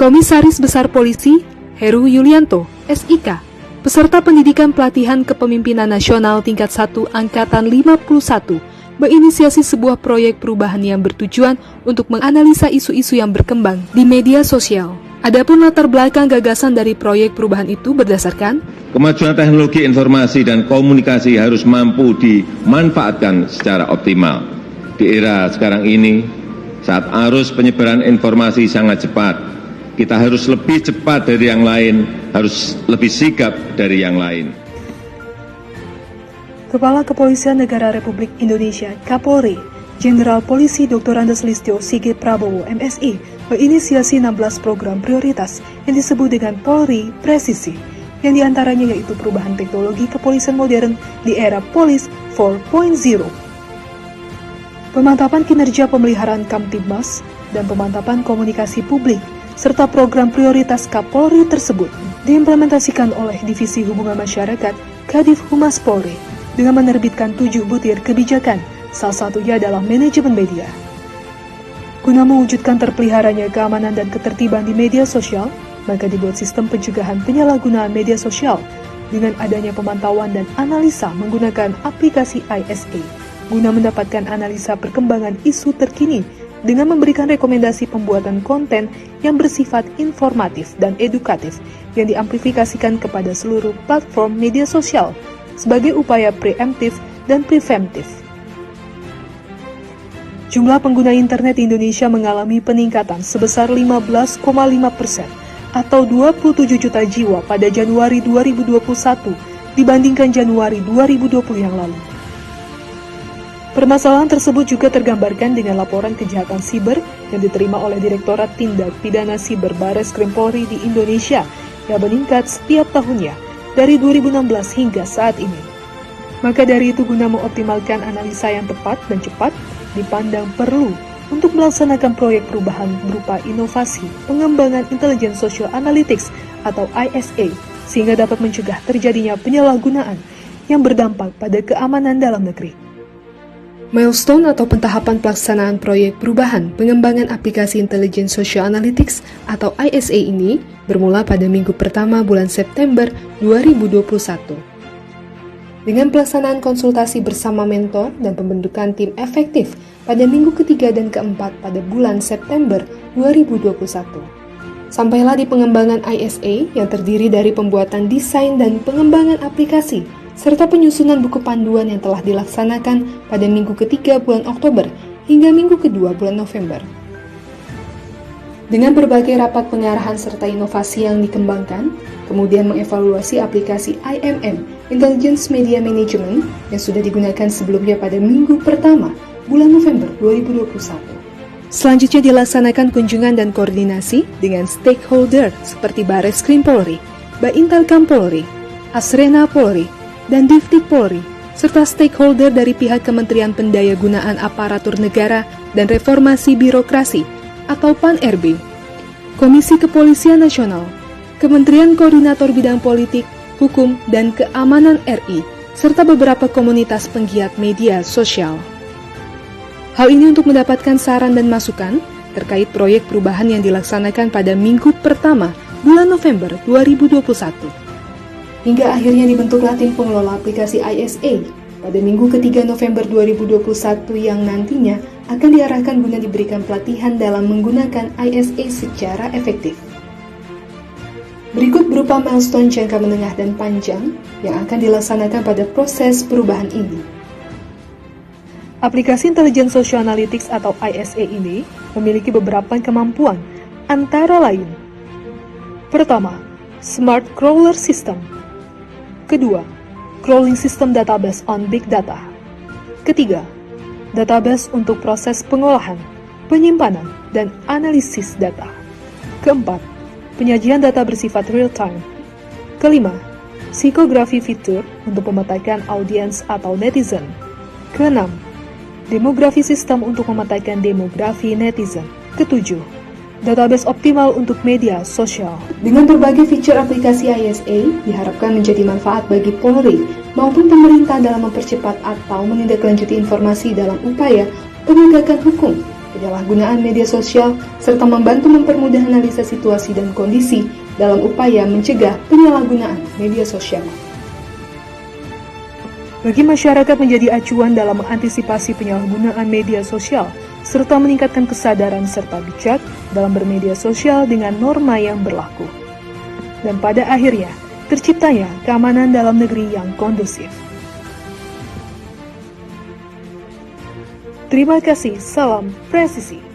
Komisaris Besar Polisi Heru Yulianto, SIK, peserta pendidikan pelatihan kepemimpinan nasional tingkat 1 Angkatan 51, menginisiasi sebuah proyek perubahan yang bertujuan untuk menganalisa isu-isu yang berkembang di media sosial. Adapun latar belakang gagasan dari proyek perubahan itu berdasarkan kemajuan teknologi informasi dan komunikasi harus mampu dimanfaatkan secara optimal. Di era sekarang ini, saat arus penyebaran informasi sangat cepat, kita harus lebih cepat dari yang lain, harus lebih sigap dari yang lain. Kepala Kepolisian Negara Republik Indonesia, Kapolri, Jenderal Polisi Dr. Andes Listio Sigit Prabowo, MSI, menginisiasi 16 program prioritas yang disebut dengan Polri Presisi, yang diantaranya yaitu perubahan teknologi kepolisian modern di era Polis 4.0, pemantapan kinerja pemeliharaan Kamtibmas, dan pemantapan komunikasi publik, serta program prioritas Kapolri tersebut diimplementasikan oleh Divisi Hubungan Masyarakat Kadif Humas Polri dengan menerbitkan 7 butir kebijakan, salah satunya adalah manajemen media. Guna mewujudkan terpeliharanya keamanan dan ketertiban di media sosial, maka dibuat sistem pencegahan penyalahgunaan media sosial dengan adanya pemantauan dan analisa menggunakan aplikasi ISA, guna mendapatkan analisa perkembangan isu terkini dengan memberikan rekomendasi pembuatan konten yang bersifat informatif dan edukatif yang diamplifikasikan kepada seluruh platform media sosial sebagai upaya preemptif dan preventif. Jumlah pengguna internet di Indonesia mengalami peningkatan sebesar 15,5% atau 27 juta jiwa pada Januari 2021 dibandingkan Januari 2020 yang lalu. Permasalahan tersebut juga tergambarkan dengan laporan kejahatan siber yang diterima oleh Direktorat Tindak Pidana Siber Bareskrim Polri di Indonesia yang meningkat setiap tahunnya dari 2016 hingga saat ini. Maka dari itu, guna mengoptimalkan analisa yang tepat dan cepat, dipandang perlu untuk melaksanakan proyek perubahan berupa inovasi pengembangan Intelligence Social Analytics atau ISA, sehingga dapat mencegah terjadinya penyalahgunaan yang berdampak pada keamanan dalam negeri. Milestone atau pentahapan pelaksanaan proyek perubahan pengembangan aplikasi Intelligence Social Analytics atau ISA ini bermula pada minggu pertama bulan September 2021. Dengan pelaksanaan konsultasi bersama mentor dan pembentukan tim efektif pada minggu ketiga dan keempat pada bulan September 2021. Sampailah di pengembangan ISA yang terdiri dari pembuatan desain dan pengembangan aplikasi, serta penyusunan buku panduan yang telah dilaksanakan pada minggu ketiga bulan Oktober hingga minggu kedua bulan November. Dengan berbagai rapat pengarahan serta inovasi yang dikembangkan, kemudian mengevaluasi aplikasi IMM, Intelligence Media Management, yang sudah digunakan sebelumnya pada minggu pertama bulan November 2021. Selanjutnya dilaksanakan kunjungan dan koordinasi dengan stakeholder seperti Bareskrim Polri, Baintelkam Polri, Asrena Polri, dan Divtik Polri, serta stakeholder dari pihak Kementerian Pendayagunaan Aparatur Negara dan Reformasi Birokrasi atau PAN-RB, Komisi Kepolisian Nasional, Kementerian Koordinator Bidang Politik, Hukum, dan Keamanan RI, serta beberapa komunitas penggiat media sosial. Hal ini untuk mendapatkan saran dan masukan terkait proyek perubahan yang dilaksanakan pada minggu pertama bulan November 2021. Hingga akhirnya dibentuklah tim pengelola aplikasi ISA pada minggu ketiga November 2021 yang nantinya akan diarahkan guna diberikan pelatihan dalam menggunakan ISA secara efektif. Berikut berupa milestone jangka menengah dan panjang yang akan dilaksanakan pada proses perubahan ini. Aplikasi Intelligence Social Analytics atau ISA ini memiliki beberapa kemampuan, antara lain: pertama, Smart Crawler System. Kedua, Crawling System Database on Big Data. Ketiga, database untuk proses pengolahan, penyimpanan, dan analisis data. Keempat, penyajian data bersifat real-time. Kelima, psikografi fitur untuk memetakan audiens atau netizen. Keenam, demografi sistem untuk memetakan demografi netizen. Ketujuh, database optimal untuk media sosial. Dengan berbagai fitur aplikasi ISA diharapkan menjadi manfaat bagi Polri maupun pemerintah dalam mempercepat atau menindaklanjuti informasi dalam upaya penegakan hukum penyalahgunaan media sosial, serta membantu mempermudah analisa situasi dan kondisi dalam upaya mencegah penyalahgunaan media sosial. Bagi masyarakat menjadi acuan dalam mengantisipasi penyalahgunaan media sosial, serta meningkatkan kesadaran serta bijak dalam bermedia sosial dengan norma yang berlaku. Dan pada akhirnya, terciptanya keamanan dalam negeri yang kondusif. Terima kasih, salam presisi.